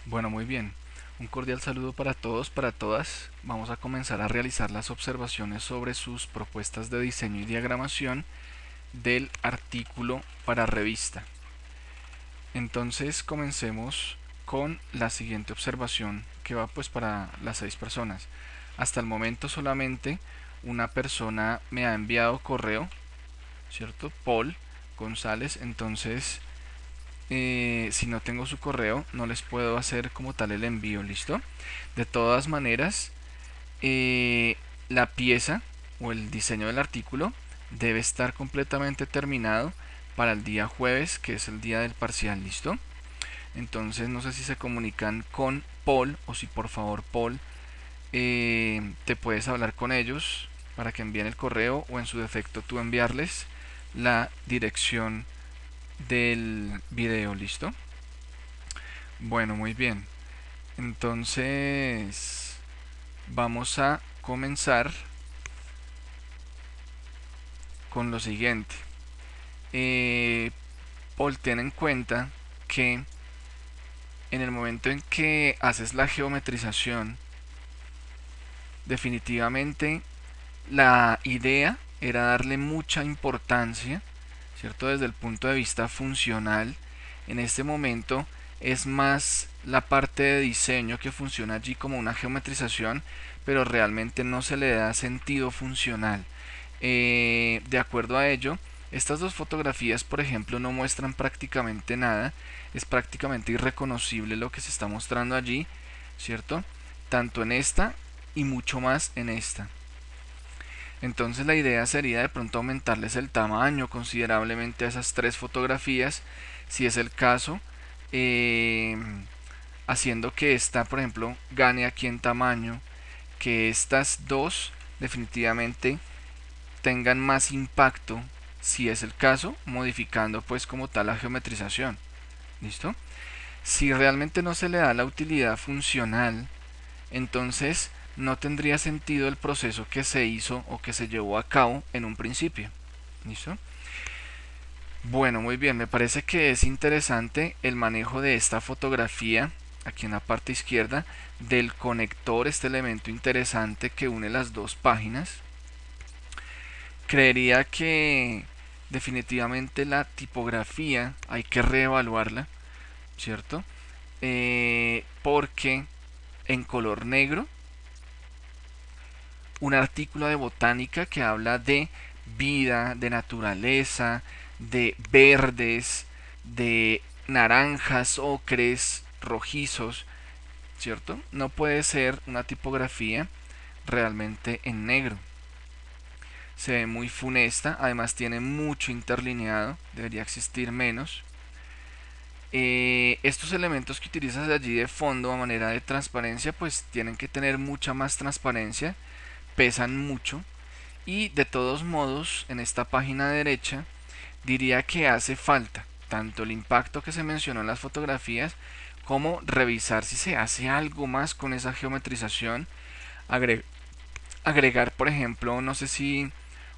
Bueno, muy bien. Un cordial saludo para todos, para todas. Vamos a comenzar a realizar las observaciones sobre sus propuestas de diseño y diagramación del artículo para revista. Entonces comencemos con la siguiente observación que va pues para las 6 personas. Hasta el momento solamente una persona me ha enviado correo, ¿cierto? Paul González. Entonces si no tengo su correo no les puedo hacer como tal el envío, ¿listo? De todas maneras, la pieza o el diseño del artículo debe estar completamente terminado para el día jueves, que es el día del parcial, ¿listo? Entonces no sé si se comunican con Paul o si por favor Paul te puedes hablar con ellos para que envíen el correo o en su defecto tú enviarles la dirección del video, ¿listo? Bueno, muy bien. Entonces, vamos a comenzar con lo siguiente. Eh, Paul, ten en cuenta que en el momento en que haces la geometrización, definitivamente la idea era darle mucha importancia, ¿cierto? Desde el punto de vista funcional. En este momento es más la parte de diseño que funciona allí como una geometrización, pero realmente no se le da sentido funcional. De acuerdo a ello, estas dos fotografías, por ejemplo, no muestran prácticamente nada. Es prácticamente irreconocible lo que se está mostrando allí, ¿cierto? Tanto en esta y mucho más en esta. Entonces la idea sería de pronto aumentarles el tamaño considerablemente a esas 3 fotografías, si es el caso, eh, haciendo que esta, por ejemplo, gane aquí en tamaño, que estas dos definitivamente tengan más impacto, si es el caso, modificando pues como tal la geometrización. ¿Listo? Si realmente no se le da la utilidad funcional, entonces no tendría sentido el proceso que se hizo o que se llevó a cabo en un principio. ¿Listo? Bueno, muy bien, me parece que es interesante el manejo de esta fotografía aquí en la parte izquierda del conector, este elemento interesante que une las dos páginas. Creería que definitivamente la tipografía hay que reevaluarla, ¿cierto? Porque en color negro un artículo de botánica que habla de vida, de naturaleza, de verdes, de naranjas, ocres, rojizos, ¿cierto? No puede ser una tipografía realmente en negro. Se ve muy funesta, además tiene mucho interlineado, debería existir menos. Estos elementos que utilizas allí de fondo a manera de transparencia, pues tienen que tener mucha más transparencia, pesan mucho. Y de todos modos, en esta página derecha, diría que hace falta tanto el impacto que se mencionó en las fotografías, como revisar si se hace algo más con esa geometrización. Agregar, por ejemplo, no sé si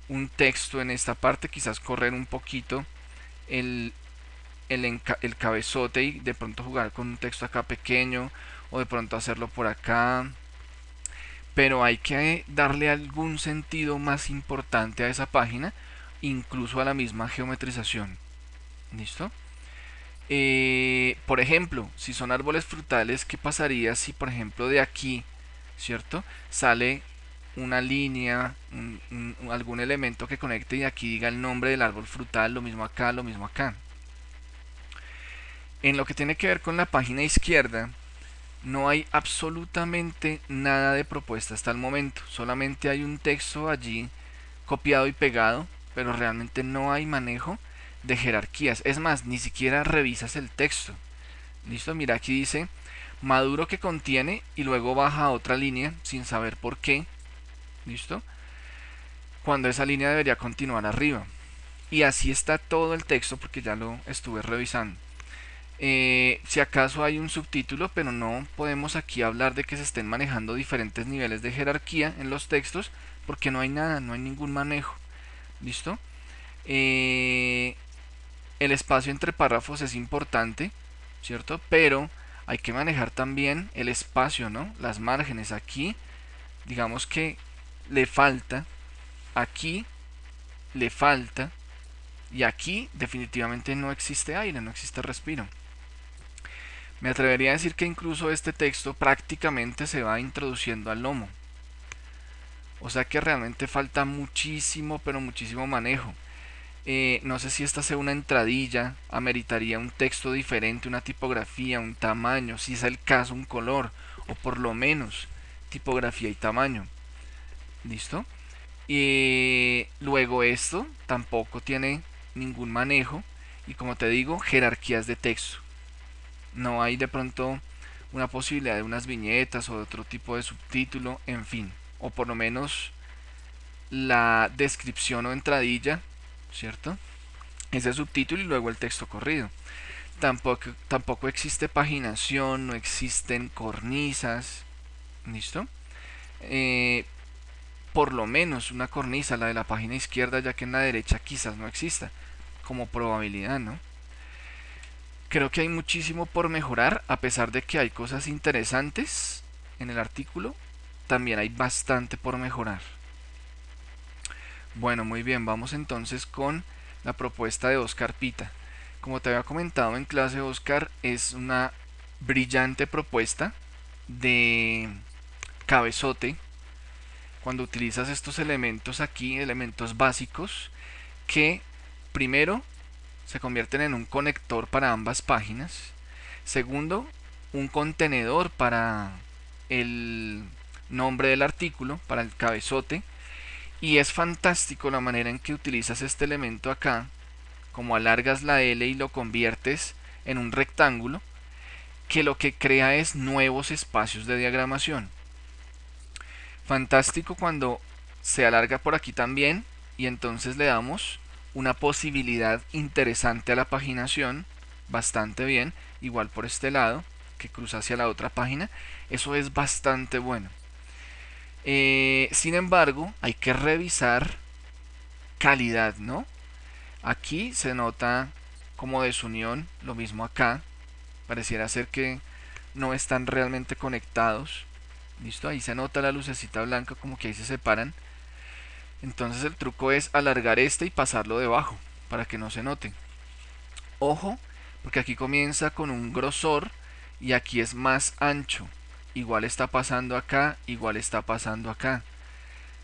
un texto en esta parte, quizás correr un poquito el, el cabezote y de pronto jugar con un texto acá pequeño, o de pronto hacerlo por acá, pero hay que darle algún sentido más importante a esa página, incluso a la misma geometrización. ¿Listo? Por ejemplo, si son árboles frutales, ¿qué pasaría si, por ejemplo, de aquí, ¿cierto? Sale una línea, algún elemento que conecte y aquí diga el nombre del árbol frutal, lo mismo acá, lo mismo acá. En lo que tiene que ver con la página izquierda, no hay absolutamente nada de propuesta hasta el momento. Solamente hay un texto allí copiado y pegado, pero realmente no hay manejo de jerarquías. Es más, ni siquiera revisas el texto. Listo, mira, aquí dice maduro que contiene y luego baja a otra línea sin saber por qué. Listo, cuando esa línea debería continuar arriba. Y así está todo el texto porque ya lo estuve revisando. Si acaso hay un subtítulo, pero no podemos aquí hablar de que se estén manejando diferentes niveles de jerarquía en los textos, porque no hay nada, no hay ningún manejo. ¿Listo? El espacio entre párrafos es importante, ¿cierto? Pero hay que manejar también el espacio, ¿no? Las márgenes. Aquí, digamos que le falta, aquí le falta, y aquí definitivamente no existe aire, no existe respiro. Me atrevería a decir que incluso este texto prácticamente se va introduciendo al lomo. O sea que realmente falta muchísimo, pero muchísimo manejo. No sé si esta sea una entradilla, ameritaría un texto diferente, una tipografía, un tamaño, si es el caso, un color, o por lo menos tipografía y tamaño. ¿Listo? Y luego esto tampoco tiene ningún manejo y, como te digo, jerarquías de texto. No hay de pronto una posibilidad de unas viñetas o de otro tipo de subtítulo, en fin, o por lo menos la descripción o entradilla, ¿cierto? Ese subtítulo y luego el texto corrido. Tampoco existe paginación, no existen cornisas, ¿listo? Por lo menos una cornisa, la de la página izquierda, ya que en la derecha quizás no exista, como probabilidad, ¿no? Creo que hay muchísimo por mejorar, a pesar de que hay cosas interesantes en el artículo, también hay bastante por mejorar. Bueno, muy bien, vamos entonces con la propuesta de Oscar Pita. Como te había comentado en clase, Oscar es una brillante propuesta de cabezote cuando utilizas estos elementos aquí, elementos básicos, que primero se convierten en un conector para ambas páginas. Segundo, un contenedor para el nombre del artículo, para el cabezote. Y es fantástico la manera en que utilizas este elemento acá, como alargas la L y lo conviertes en un rectángulo, que lo que crea es nuevos espacios de diagramación. Fantástico cuando se alarga por aquí también y entonces le damos una posibilidad interesante a la paginación, bastante bien, igual por este lado, que cruza hacia la otra página, eso es bastante bueno. Sin embargo, hay que revisar calidad, ¿no? Aquí se nota como desunión, lo mismo acá, pareciera ser que no están realmente conectados. ¿Listo? Ahí se nota la lucecita blanca, como que ahí se separan. Entonces el truco es alargar este y pasarlo debajo, para que no se note. Ojo, porque aquí comienza con un grosor y aquí es más ancho. Igual está pasando acá, igual está pasando acá.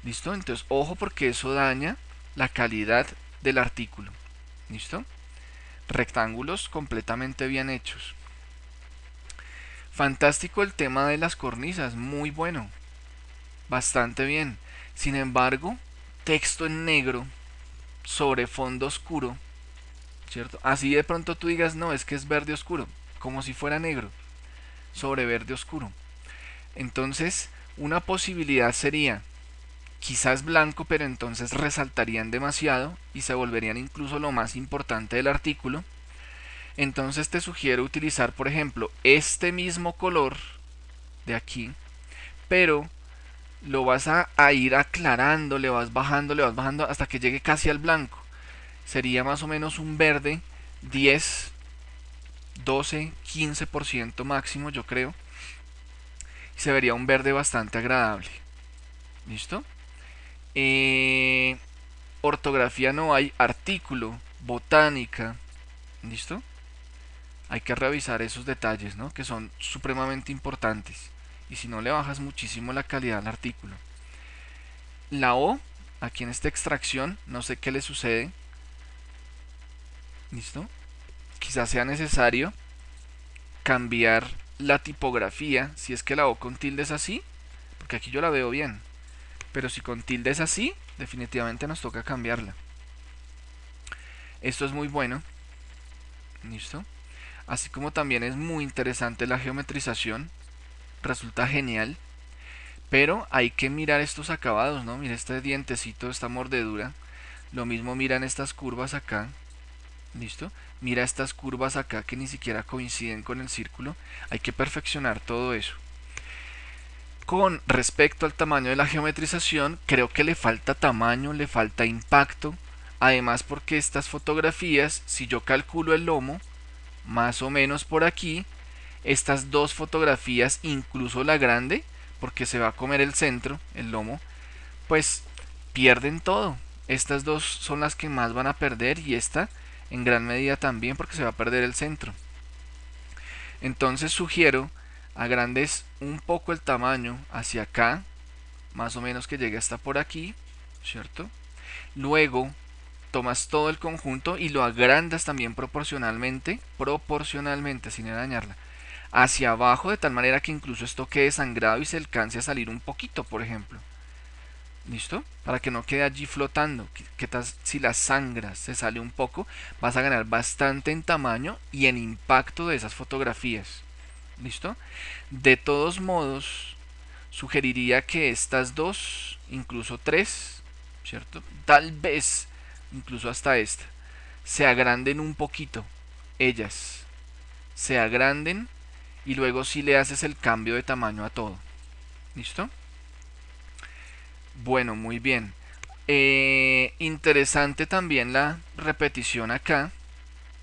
¿Listo? Entonces, ojo porque eso daña la calidad del artículo. ¿Listo? Rectángulos completamente bien hechos. Fantástico el tema de las cornisas, muy bueno, bastante bien. Sin embargo, texto en negro sobre fondo oscuro, ¿cierto? Así de pronto tú digas, no, es que es verde oscuro, como si fuera negro, sobre verde oscuro. Entonces, una posibilidad sería quizás blanco, pero entonces resaltarían demasiado y se volverían incluso lo más importante del artículo. Entonces te sugiero utilizar, por ejemplo, este mismo color de aquí, pero lo vas a ir aclarando, le vas bajando hasta que llegue casi al blanco. Sería más o menos un verde 10, 12, 15% máximo, yo creo. Se vería un verde bastante agradable. ¿Listo? Ortografía no hay, artículo, botánica. ¿Listo? Hay que revisar esos detalles, ¿no? Que son supremamente importantes. Y si no, le bajas muchísimo la calidad al artículo. La O, aquí en esta extracción, no sé qué le sucede. ¿Listo? Quizás sea necesario cambiar la tipografía, si es que la O con tilde es así, porque aquí yo la veo bien. Pero si con tilde es así, definitivamente nos toca cambiarla. Esto es muy bueno. ¿Listo? Así como también es muy interesante la geometrización. Resulta genial. Pero hay que mirar estos acabados, ¿no? Mira este dientecito, esta mordedura. Lo mismo miran estas curvas acá. ¿Listo? Mira estas curvas acá que ni siquiera coinciden con el círculo. Hay que perfeccionar todo eso. Con respecto al tamaño de la geometrización, creo que le falta tamaño, le falta impacto. Además porque estas fotografías, si yo calculo el lomo, más o menos por aquí, estas dos fotografías, incluso la grande, porque se va a comer el centro, el lomo, pues pierden todo. Estas dos son las que más van a perder y esta en gran medida también porque se va a perder el centro. Entonces sugiero agrandes un poco el tamaño hacia acá, más o menos que llegue hasta por aquí, ¿cierto? Luego tomas todo el conjunto y lo agrandas también proporcionalmente, sin dañarla, hacia abajo, de tal manera que incluso esto quede sangrado y se alcance a salir un poquito, por ejemplo. ¿Listo? Para que no quede allí flotando. ¿Qué tal si la sangras se sale un poco? Vas a ganar bastante en tamaño y en impacto de esas fotografías. ¿Listo? De todos modos, sugeriría que estas dos, incluso tres, ¿cierto? Tal vez, incluso hasta esta, se agranden un poquito. Ellas se agranden y luego sí le haces el cambio de tamaño a todo. ¿Listo? Bueno, muy bien. Interesante también la repetición acá,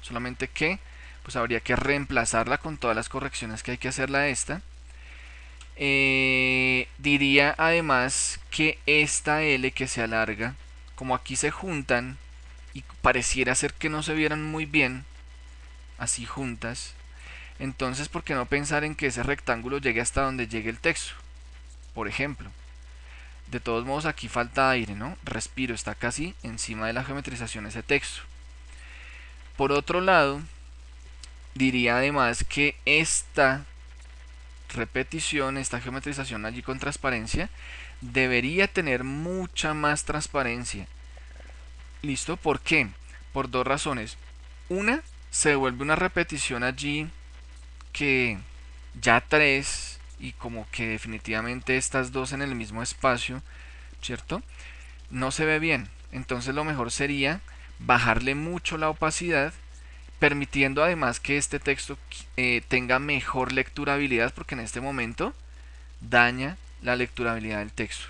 solamente que pues habría que reemplazarla con todas las correcciones que hay que hacerla a esta. Diría además que esta L que se alarga, como aquí se juntan y pareciera ser que no se vieran muy bien así juntas, entonces ¿por qué no pensar en que ese rectángulo llegue hasta donde llegue el texto? Por ejemplo. De todos modos aquí falta aire, ¿no? Respiro, está casi encima de la geometrización ese texto. Por otro lado, diría además que esta repetición, esta geometrización allí con transparencia, debería tener mucha más transparencia. ¿Listo? ¿Por qué? Por dos razones. Una, se vuelve una repetición allí que ya tres y como que definitivamente estas dos en el mismo espacio, ¿cierto? No se ve bien. Entonces lo mejor sería bajarle mucho la opacidad, permitiendo además que este texto tenga mejor lecturabilidad, porque en este momento daña la lecturabilidad del texto.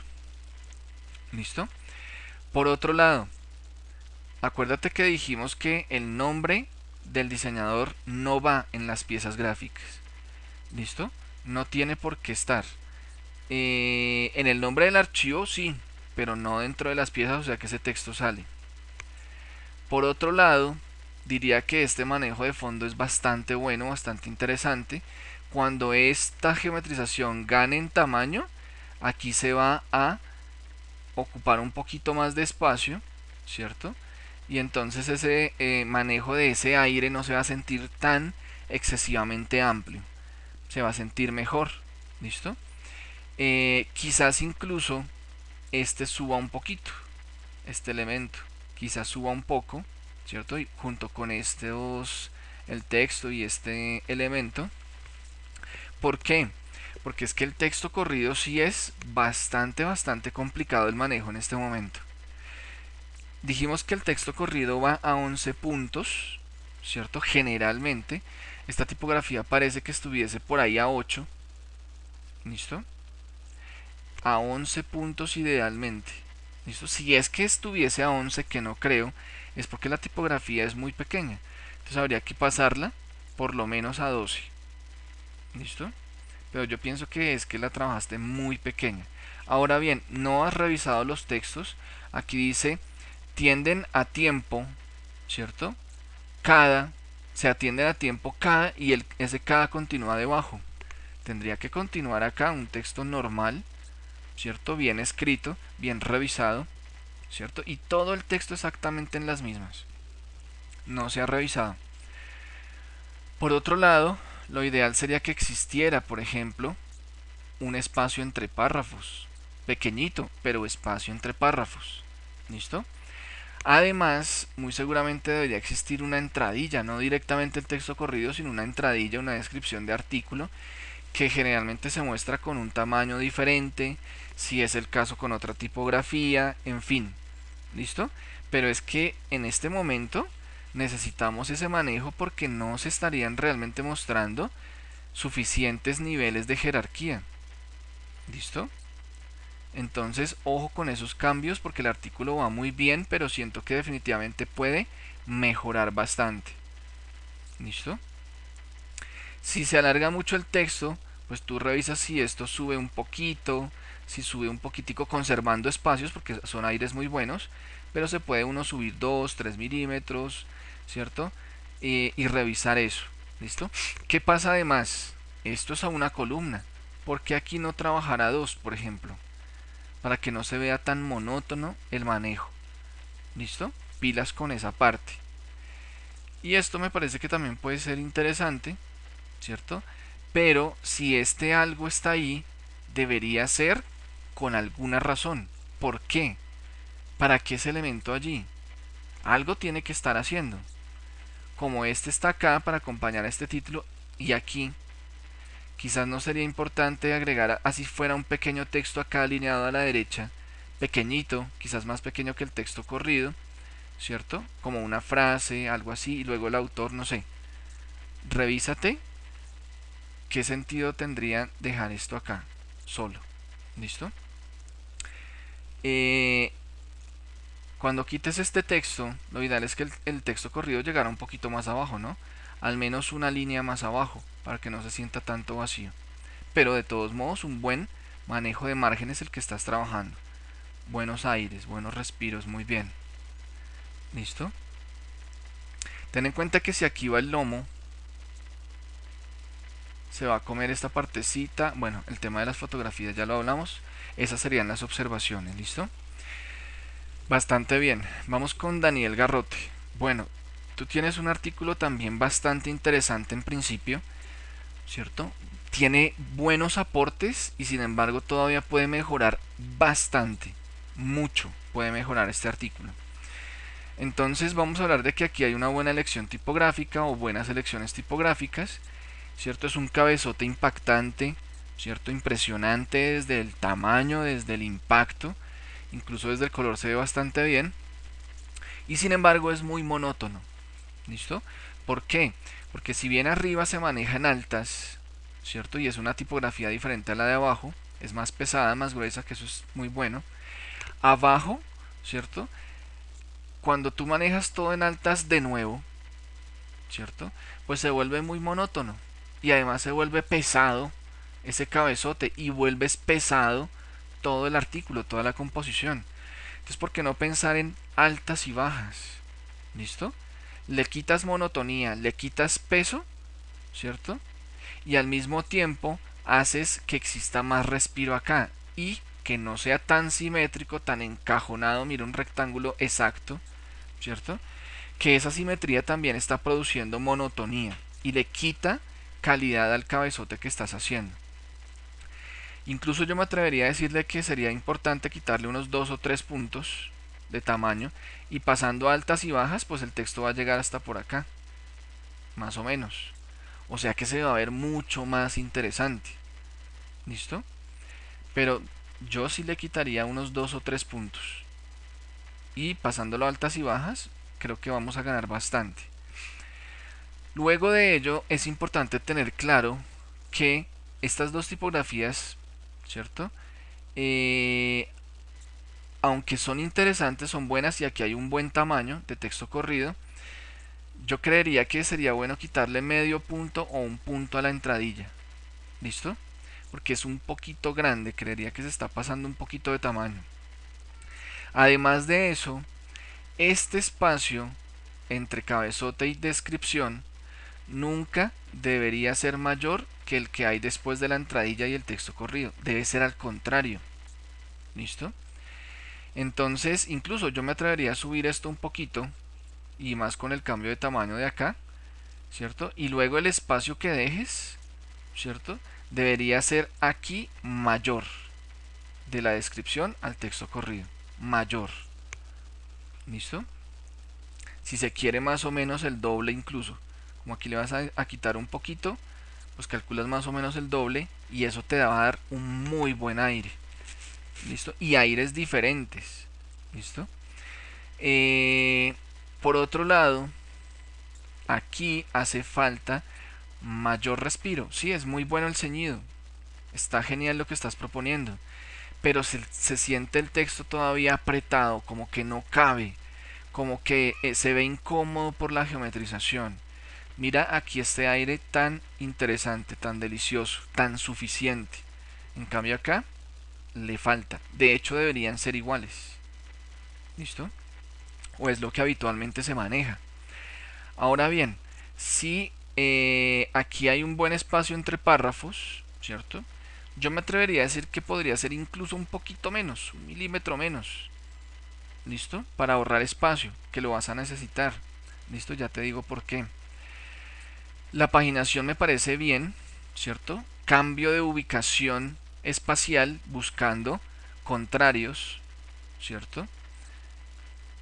¿Listo? Por otro lado, acuérdate que dijimos que el nombre del diseñador no va en las piezas gráficas. ¿Listo? No tiene por qué estar. En el nombre del archivo sí, pero no dentro de las piezas, o sea que ese texto sale. Por otro lado, diría que este manejo de fondo es bastante bueno, bastante interesante. Cuando esta geometrización gane en tamaño, aquí se va a ocupar un poquito más de espacio, ¿cierto? Y entonces ese manejo de ese aire no se va a sentir tan excesivamente amplio, se va a sentir mejor, ¿listo? Quizás incluso este suba un poquito, este elemento, quizás suba un poco, ¿cierto? Y junto con estos, el texto y este elemento. ¿Por qué? Porque es que el texto corrido sí es bastante complicado el manejo en este momento. Dijimos que el texto corrido va a 11 puntos, ¿cierto? Generalmente, esta tipografía parece que estuviese por ahí a 8, ¿listo? A 11 puntos idealmente, ¿listo? Si es que estuviese a 11, que no creo, es porque la tipografía es muy pequeña. Entonces habría que pasarla por lo menos a 12, ¿listo? Pero yo pienso que es que la trabajaste muy pequeña. Ahora bien, no has revisado los textos. Aquí dice tienden a tiempo, ¿cierto? Cada, se atienden a tiempo cada y ese cada continúa debajo. Tendría que continuar acá un texto normal, ¿cierto? Bien escrito, bien revisado, ¿cierto? Y todo el texto exactamente en las mismas. No se ha revisado. Por otro lado, lo ideal sería que existiera, por ejemplo, un espacio entre párrafos. Pequeñito, pero espacio entre párrafos. ¿Listo? Además, muy seguramente debería existir una entradilla, no directamente el texto corrido, sino una entradilla, una descripción de artículo, que generalmente se muestra con un tamaño diferente, si es el caso con otra tipografía, en fin. ¿Listo? Pero es que en este momento necesitamos ese manejo porque no se estarían realmente mostrando suficientes niveles de jerarquía. ¿Listo? Entonces, ojo con esos cambios porque el artículo va muy bien, pero siento que definitivamente puede mejorar bastante. ¿Listo? Si se alarga mucho el texto, pues tú revisas si esto sube un poquito, si sube un poquitico conservando espacios, porque son aires muy buenos, pero se puede uno subir 2 3 milímetros, ¿cierto? Y revisar eso, ¿listo? ¿Qué pasa además? Esto es a una columna. ¿Por qué aquí no trabajar a dos, por ejemplo? Para que no se vea tan monótono el manejo. ¿Listo? Pilas con esa parte. Y esto me parece que también puede ser interesante, ¿cierto? Pero si este algo está ahí, debería ser con alguna razón. ¿Por qué? ¿Para qué ese elemento allí? Algo tiene que estar haciendo. Como este está acá para acompañar a este título y aquí, quizás no sería importante agregar así fuera un pequeño texto acá alineado a la derecha, pequeñito, quizás más pequeño que el texto corrido, ¿cierto? Como una frase, algo así, y luego el autor, no sé. Revísate qué sentido tendría dejar esto acá, solo. ¿Listo? Eh, Cuando quites este texto, lo ideal es que el texto corrido llegara un poquito más abajo, ¿no? Al menos una línea más abajo, para que no se sienta tanto vacío. Pero de todos modos, un buen manejo de margen es el que estás trabajando. Buenos aires, buenos respiros, muy bien. ¿Listo? Ten en cuenta que si aquí va el lomo, se va a comer esta partecita. Bueno, el tema de las fotografías ya lo hablamos. Esas serían las observaciones, ¿listo? Bastante bien. Vamos con Daniel Garrote. Bueno, tú tienes un artículo también bastante interesante en principio, ¿cierto? Tiene buenos aportes y sin embargo todavía puede mejorar bastante. Mucho puede mejorar este artículo. Entonces vamos a hablar de que aquí hay una buena elección tipográfica o buenas elecciones tipográficas, ¿cierto? Es un cabezote impactante, ¿cierto? Impresionante desde el tamaño, desde el impacto, incluso desde el color se ve bastante bien. Y sin embargo es muy monótono, ¿listo? ¿Por qué? Porque si bien arriba se maneja en altas, ¿cierto? Y es una tipografía diferente a la de abajo, es más pesada, más gruesa, que eso es muy bueno. Abajo, ¿cierto? Cuando tú manejas todo en altas de nuevo, ¿cierto? Pues se vuelve muy monótono y además se vuelve pesado ese cabezote y vuelves pesado todo el artículo, toda la composición. Entonces, ¿por qué no pensar en altas y bajas? ¿Listo? Le quitas monotonía, le quitas peso, ¿cierto? Y al mismo tiempo haces que exista más respiro acá y que no sea tan simétrico, tan encajonado, mira un rectángulo exacto, ¿cierto? Que esa simetría también está produciendo monotonía y le quita calidad al cabezote que estás haciendo. Incluso yo me atrevería a decirle que sería importante quitarle unos 2 o 3 puntos de tamaño y pasando altas y bajas, pues el texto va a llegar hasta por acá, más o menos. O sea que se va a ver mucho más interesante. ¿Listo? Pero yo sí le quitaría unos 2 o 3 puntos. Y pasándolo a altas y bajas, creo que vamos a ganar bastante. Luego de ello, es importante tener claro que estas dos tipografías, ¿cierto? Aunque son interesantes, son buenas y aquí hay un buen tamaño de texto corrido, yo creería que sería bueno quitarle medio punto o un punto a la entradilla. ¿Listo? Porque es un poquito grande, creería que se está pasando un poquito de tamaño. Además de eso, este espacio entre cabezote y descripción nunca debería ser mayor que el que hay después de la entradilla y el texto corrido. Debe ser al contrario. ¿Listo? Entonces, incluso yo me atrevería a subir esto un poquito y más con el cambio de tamaño de acá, ¿cierto? Y luego el espacio que dejes, ¿cierto? Debería ser aquí mayor, de la descripción al texto corrido, mayor. ¿Listo? Si se quiere más o menos el doble incluso, como aquí le vas a quitar un poquito, pues calculas más o menos el doble y eso te va a dar un muy buen aire. ¿Listo? Y aires diferentes. ¿Listo? Por otro lado, aquí hace falta mayor respiro. Sí, es muy bueno el ceñido. Está genial lo que estás proponiendo. Pero se siente el texto todavía apretado, como que no cabe, como que se ve incómodo por la geometrización. Mira aquí este aire tan interesante, tan delicioso, tan suficiente. En cambio acá le falta. De hecho deberían ser iguales. ¿Listo? O es lo que habitualmente se maneja. Ahora bien, si aquí hay un buen espacio entre párrafos, ¿cierto? Yo me atrevería a decir que podría ser incluso un poquito menos, un milímetro menos. ¿Listo? Para ahorrar espacio, que lo vas a necesitar. ¿Listo? Ya te digo por qué. La paginación me parece bien, ¿cierto? Cambio de ubicación espacial buscando contrarios, ¿cierto?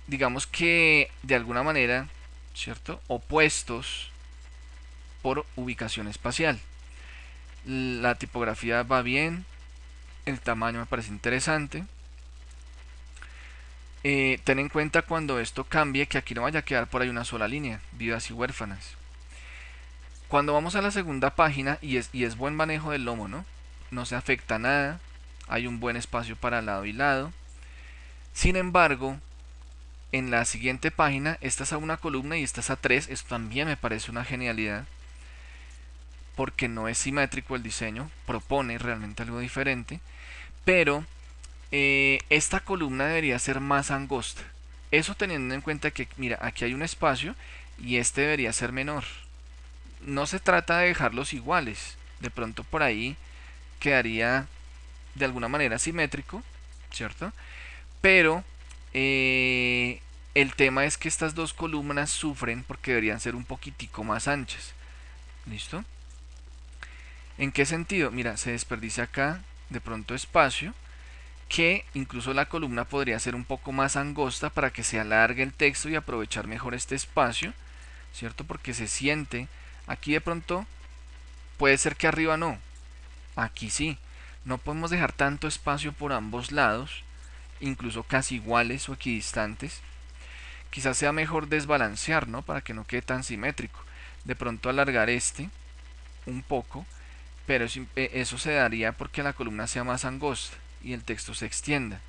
Digamos que de alguna manera, ¿cierto? Opuestos por ubicación espacial. La tipografía va bien, el tamaño me parece interesante. Ten en cuenta cuando esto cambie que aquí no vaya a quedar por ahí una sola línea, viudas y huérfanas. Cuando vamos a la segunda página, y es buen manejo del lomo, ¿no? No se afecta nada, hay un buen espacio para lado y lado. Sin embargo, en la siguiente página, esta es a una columna y esta es a tres. Esto también me parece una genialidad, porque no es simétrico el diseño, propone realmente algo diferente, pero esta columna debería ser más angosta. Eso teniendo en cuenta que, mira, aquí hay un espacio y este debería ser menor. No se trata de dejarlos iguales, de pronto por ahí quedaría de alguna manera simétrico, ¿cierto? Pero el tema es que estas dos columnas sufren porque deberían ser un poquitico más anchas. ¿Listo? ¿En qué sentido? Mira, se desperdicia acá de pronto espacio, que incluso la columna podría ser un poco más angosta para que se alargue el texto y aprovechar mejor este espacio, ¿cierto? Porque se siente, aquí de pronto puede ser que arriba no, aquí sí. No podemos dejar tanto espacio por ambos lados, incluso casi iguales o equidistantes. Quizás sea mejor desbalancear, ¿no? Para que no quede tan simétrico. De pronto alargar este un poco, pero eso se daría porque la columna sea más angosta y el texto se extienda.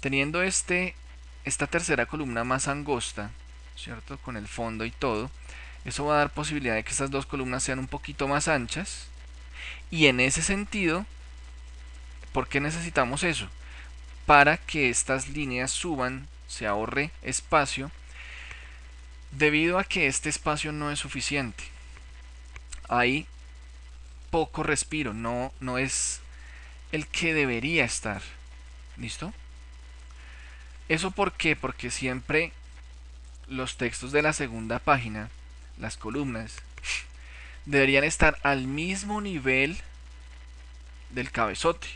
Teniendo esta tercera columna más angosta, ¿cierto? Con el fondo y todo, eso va a dar posibilidad de que estas dos columnas sean un poquito más anchas. Y en ese sentido, ¿por qué necesitamos eso? Para que estas líneas suban, se ahorre espacio, debido a que este espacio no es suficiente. Hay poco respiro, no es el que debería estar. ¿Listo? ¿Eso por qué? Porque siempre los textos de la segunda página, las columnas, deberían estar al mismo nivel del cabezote.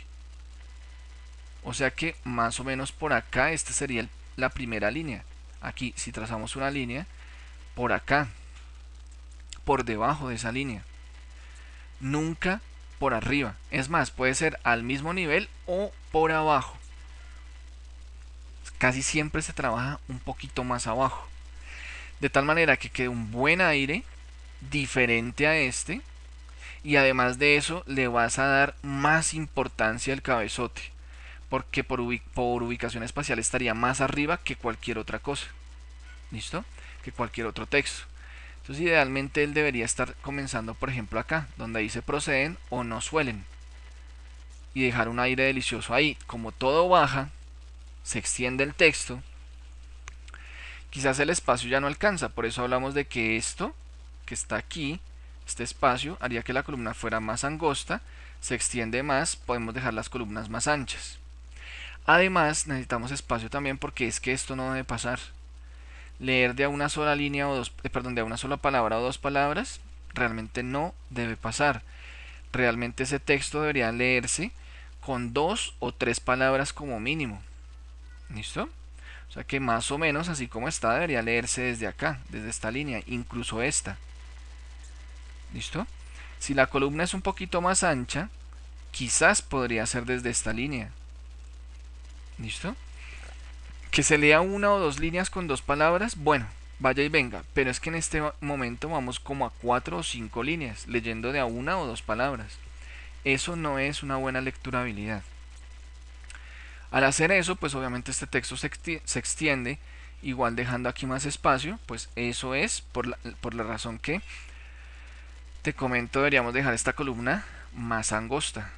O sea que más o menos por acá, esta sería la primera línea. Aquí, si trazamos una línea, por acá, por debajo de esa línea. Nunca por arriba. Es más, puede ser al mismo nivel o por abajo. Casi siempre se trabaja un poquito más abajo. De tal manera que quede un buen aire diferente a este. Y además de eso, le vas a dar más importancia al cabezote. Porque por ubicación espacial estaría más arriba que cualquier otra cosa. ¿Listo? Que cualquier otro texto. Entonces idealmente él debería estar comenzando por ejemplo acá, donde dice proceden o no suelen. Y dejar un aire delicioso ahí. Como todo baja, se extiende el texto. Quizás el espacio ya no alcanza, por eso hablamos de que esto, que está aquí, este espacio, haría que la columna fuera más angosta, se extiende más, podemos dejar las columnas más anchas. Además necesitamos espacio también porque es que esto no debe pasar. Leer de a una sola línea o dos, perdón, de a una sola palabra o dos palabras, realmente no debe pasar. Realmente ese texto debería leerse con dos o tres palabras como mínimo. ¿Listo? O sea que más o menos así como está debería leerse desde acá, desde esta línea, incluso esta. ¿Listo? Si la columna es un poquito más ancha, quizás podría ser desde esta línea. ¿Listo? Que se lea una o dos líneas con dos palabras, bueno, vaya y venga, pero es que en este momento vamos como a 4 o 5 líneas, leyendo de a una o dos palabras. Eso no es una buena lecturabilidad. Al hacer eso, pues obviamente este texto se extiende igual dejando aquí más espacio, pues eso es por la razón que te comento, deberíamos dejar esta columna más angosta,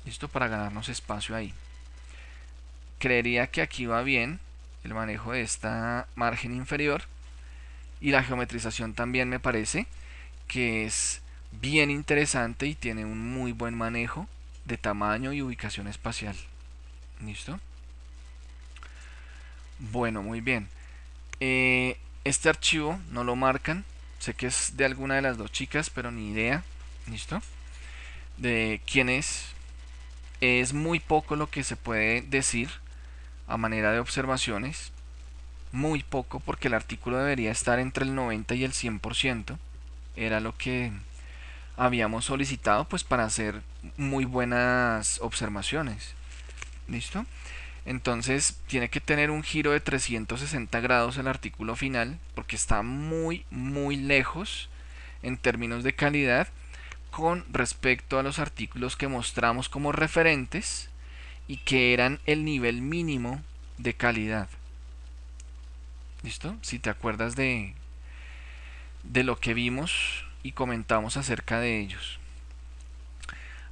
listo, para ganarnos espacio ahí. Creería que aquí va bien el manejo de esta margen inferior, y la geometrización también me parece que es bien interesante y tiene un muy buen manejo de tamaño y ubicación espacial. ¿Listo? Bueno, muy bien. Este archivo no lo marcan. Sé que es de alguna de las dos chicas, pero ni idea. ¿Listo? De quién es. Es muy poco lo que se puede decir a manera de observaciones. Muy poco, porque el artículo debería estar entre el 90 y el 100%. Era lo que habíamos solicitado, pues, para hacer muy buenas observaciones. ¿Listo? Entonces tiene que tener un giro de 360 grados el artículo final, porque está muy muy lejos en términos de calidad con respecto a los artículos que mostramos como referentes y que eran el nivel mínimo de calidad. ¿Listo? Si te acuerdas de lo que vimos y comentamos acerca de ellos.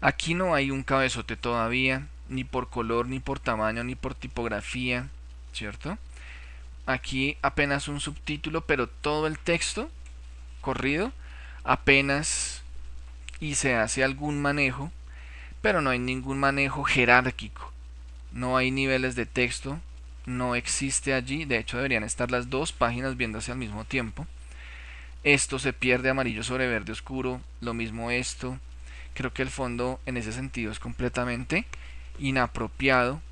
Aquí no hay un cabezote todavía, ni por color, ni por tamaño, ni por tipografía, ¿cierto? Aquí apenas un subtítulo, pero todo el texto corrido apenas y se hace algún manejo, pero no hay ningún manejo jerárquico. No hay niveles de texto, no existe allí, de hecho deberían estar las dos páginas viéndose al mismo tiempo. Esto se pierde amarillo sobre verde oscuro, lo mismo esto. Creo que el fondo en ese sentido es completamente inapropiado,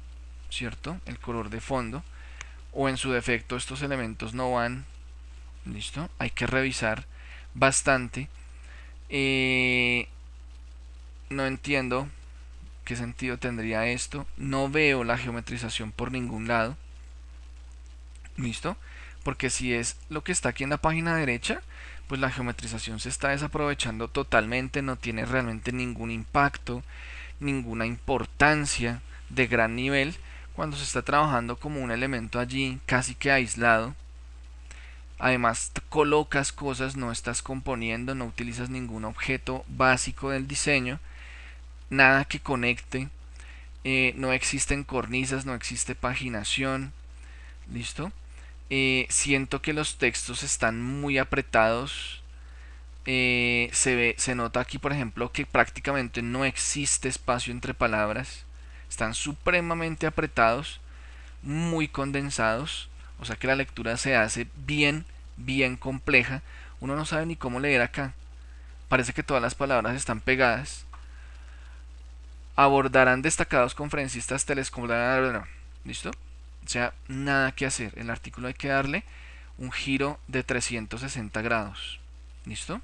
¿cierto? El color de fondo. O en su defecto estos elementos no van. ¿Listo? Hay que revisar bastante. No entiendo qué sentido tendría esto. No veo la geometrización por ningún lado. ¿Listo? Porque si es lo que está aquí en la página derecha, pues la geometrización se está desaprovechando totalmente, no tiene realmente ningún impacto, ninguna importancia de gran nivel cuando se está trabajando como un elemento allí casi que aislado. Además colocas cosas, no estás componiendo, no utilizas ningún objeto básico del diseño, nada que conecte, no existen cornisas, no existe paginación. ¿Listo? Siento que los textos están muy apretados. Se nota aquí, por ejemplo, que prácticamente no existe espacio entre palabras. Están supremamente apretados, muy condensados. O sea que la lectura se hace bien, bien compleja. Uno no sabe ni cómo leer acá. Parece que todas las palabras están pegadas. Abordarán destacados conferencistas telescolares. ¿Listo? O sea, nada que hacer. El artículo hay que darle un giro de 360 grados. ¿Listo?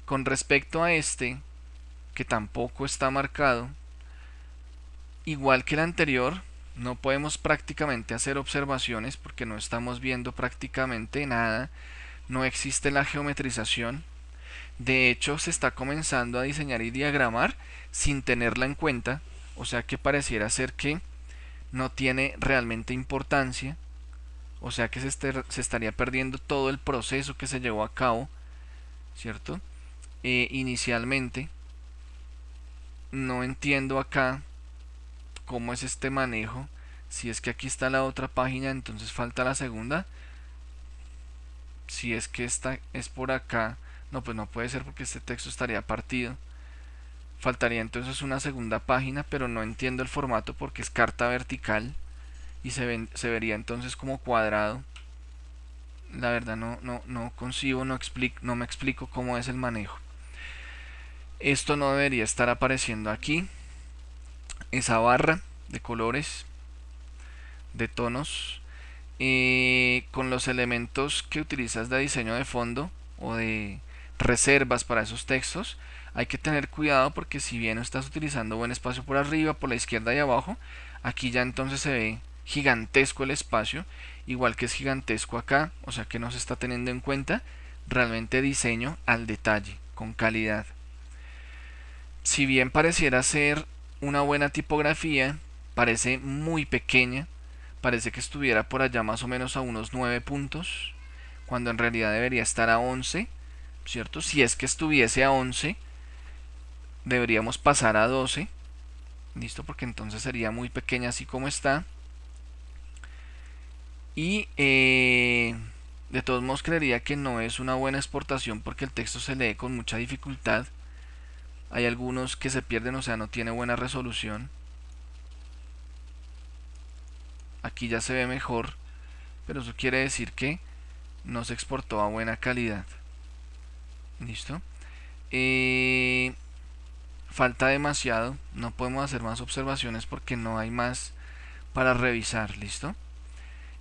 Con respecto a este, que tampoco está marcado, igual que el anterior, no podemos prácticamente hacer observaciones porque no estamos viendo prácticamente nada. No existe la geometrización. De hecho, se está comenzando a diseñar y diagramar sin tenerla en cuenta. O sea que pareciera ser que no tiene realmente importancia. O sea que se estaría perdiendo todo el proceso que se llevó a cabo, ¿cierto? Inicialmente. No entiendo acá cómo es este manejo. Si es que aquí está la otra página, entonces falta la segunda. Si es que esta es por acá, no, pues no puede ser porque este texto estaría partido. Faltaría entonces una segunda página, pero no entiendo el formato porque es carta vertical y se vería entonces como cuadrado. La verdad no concibo, no me explico cómo es el manejo. Esto no debería estar apareciendo aquí. Esa barra de colores, de tonos, con los elementos que utilizas de diseño de fondo o de reservas para esos textos, hay que tener cuidado porque si bien estás utilizando buen espacio por arriba, por la izquierda y abajo, aquí ya entonces se ve gigantesco el espacio, igual que es gigantesco acá, o sea que no se está teniendo en cuenta realmente diseño al detalle, con calidad. Si bien pareciera ser una buena tipografía, parece muy pequeña, parece que estuviera por allá más o menos a unos 9 puntos, cuando en realidad debería estar a 11, ¿cierto? Si es que estuviese a 11, deberíamos pasar a 12, ¿listo? Porque entonces sería muy pequeña así como está. Y de todos modos creería que no es una buena exportación porque el texto se lee con mucha dificultad. Hay algunos que se pierden, o sea, no tiene buena resolución. Aquí ya se ve mejor, pero eso quiere decir que no se exportó a buena calidad. ¿Listo? Falta demasiado, no podemos hacer más observaciones porque no hay más para revisar. ¿Listo?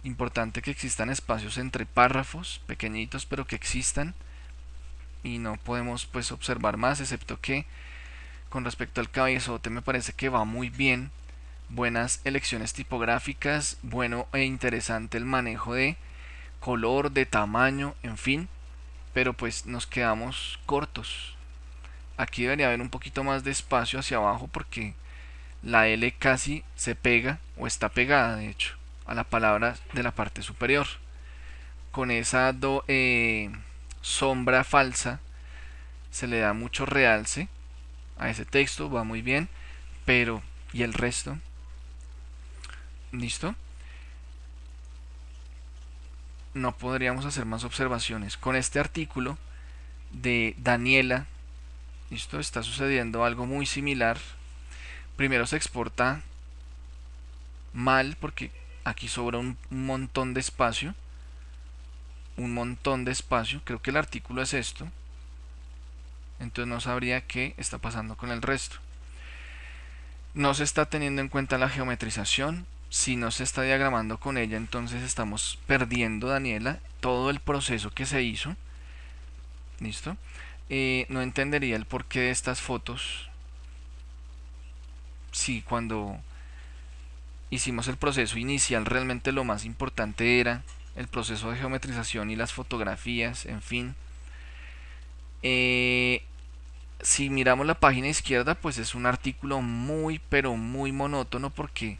Importante que existan espacios entre párrafos, pequeñitos, pero que existan, y no podemos pues observar más, excepto que con respecto al cabezote me parece que va muy bien, buenas elecciones tipográficas, bueno e interesante el manejo de color, de tamaño, en fin, pero pues nos quedamos cortos. Aquí debería haber un poquito más de espacio hacia abajo porque la L casi se pega, o está pegada de hecho, a la palabra de la parte superior. Con esa sombra falsa se le da mucho realce a ese texto, va muy bien, pero ¿y el resto? ¿Listo? No podríamos hacer más observaciones. Con este artículo de Daniela, ¿listo? Está sucediendo algo muy similar. Primero se exporta mal porque aquí sobra un montón de espacio. Un montón de espacio. Creo que el artículo es esto. Entonces no sabría qué está pasando con el resto. No se está teniendo en cuenta la geometrización. Si no se está diagramando con ella, entonces estamos perdiendo, Daniela, todo el proceso que se hizo. ¿Listo? No entendería el porqué de estas fotos si cuando hicimos el proceso inicial realmente lo más importante era el proceso de geometrización y las fotografías, en fin. Si miramos la página izquierda, pues es un artículo muy pero muy monótono porque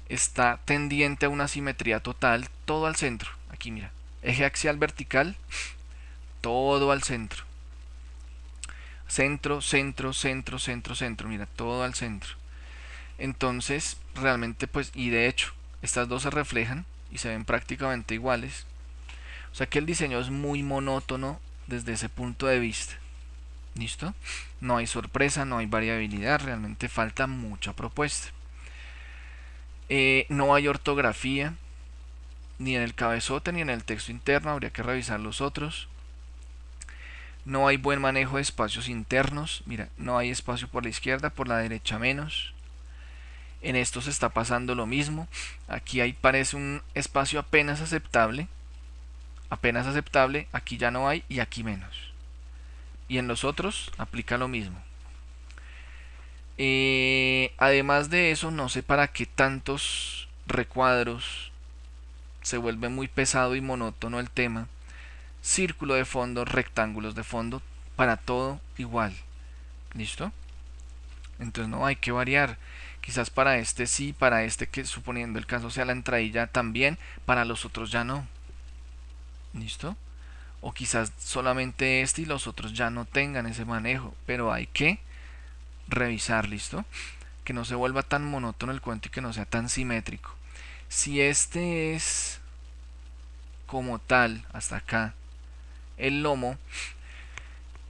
está tendiente a una simetría total, todo al centro. Aquí mira, eje axial vertical, todo al centro. Centro, centro, centro, centro, centro, mira, todo al centro. Entonces, realmente pues, y de hecho, estas dos se reflejan y se ven prácticamente iguales. O sea que el diseño es muy monótono desde ese punto de vista. ¿Listo? No hay sorpresa, no hay variabilidad, realmente falta mucha propuesta. No hay ortografía, ni en el cabezote ni en el texto interno, habría que revisar los otros. No hay buen manejo de espacios internos, mira, no hay espacio por la izquierda, por la derecha menos. En esto se está pasando lo mismo, aquí hay parece un espacio apenas aceptable, aquí ya no hay y aquí menos. Y en los otros aplica lo mismo. Además de eso, no sé para qué tantos recuadros, se vuelve muy pesado y monótono el tema. Círculo de fondo, rectángulos de fondo, para todo igual. ¿Listo? Entonces no hay que variar. Quizás para este sí, para este que suponiendo el caso sea la entradilla también, para los otros ya no. ¿Listo? O quizás solamente este y los otros ya no tengan ese manejo, pero hay que revisar, ¿listo? Que no se vuelva tan monótono el cuento y que no sea tan simétrico. Si este es como tal, hasta acá, el lomo,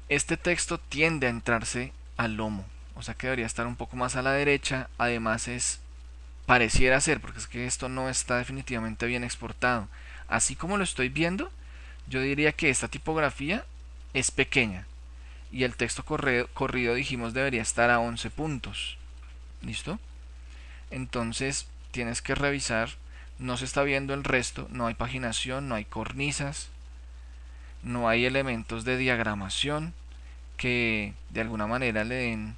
este texto tiende a entrarse al lomo, o sea que debería estar un poco más a la derecha. Además pareciera ser, porque es que esto no está definitivamente bien exportado. Así como lo estoy viendo, yo diría que esta tipografía es pequeña y el texto corrido dijimos debería estar a 11 puntos. ¿Listo? Entonces tienes que revisar, no se está viendo el resto, no hay paginación, no hay cornisas, no hay elementos de diagramación que de alguna manera le den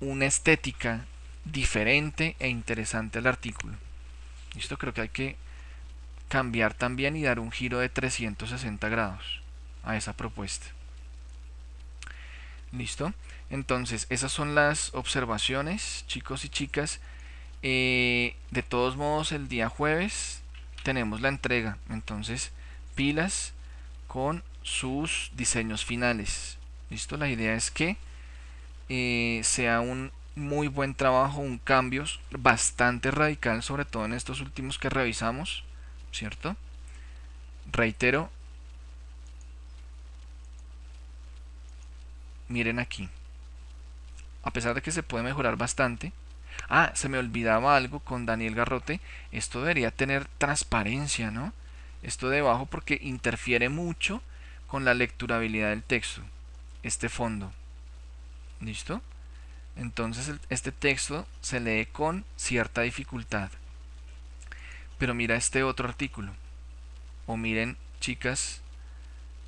una estética diferente e interesante al artículo. Esto creo que hay que cambiar también y dar un giro de 360 grados a esa propuesta. ¿Listo? Entonces, esas son las observaciones, chicos y chicas. De todos modos, el día jueves tenemos la entrega. Entonces, pilas con sus diseños finales. ¿Listo? La idea es que sea un muy buen trabajo, un cambio bastante radical, sobre todo en estos últimos que revisamos, ¿cierto? Reitero, miren aquí, a pesar de que se puede mejorar bastante. Ah, se me olvidaba algo con Daniel Garrote, esto debería tener transparencia, ¿no? Esto debajo porque interfiere mucho con la lecturabilidad del texto, este fondo, ¿listo? Entonces este texto se lee con cierta dificultad. Pero mira este otro artículo, o miren, chicas,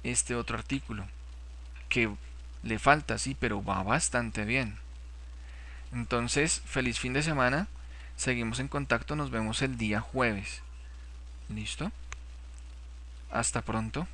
este otro artículo, que le falta, sí, pero va bastante bien. Entonces, feliz fin de semana. Seguimos en contacto. Nos vemos el día jueves. ¿Listo? Hasta pronto.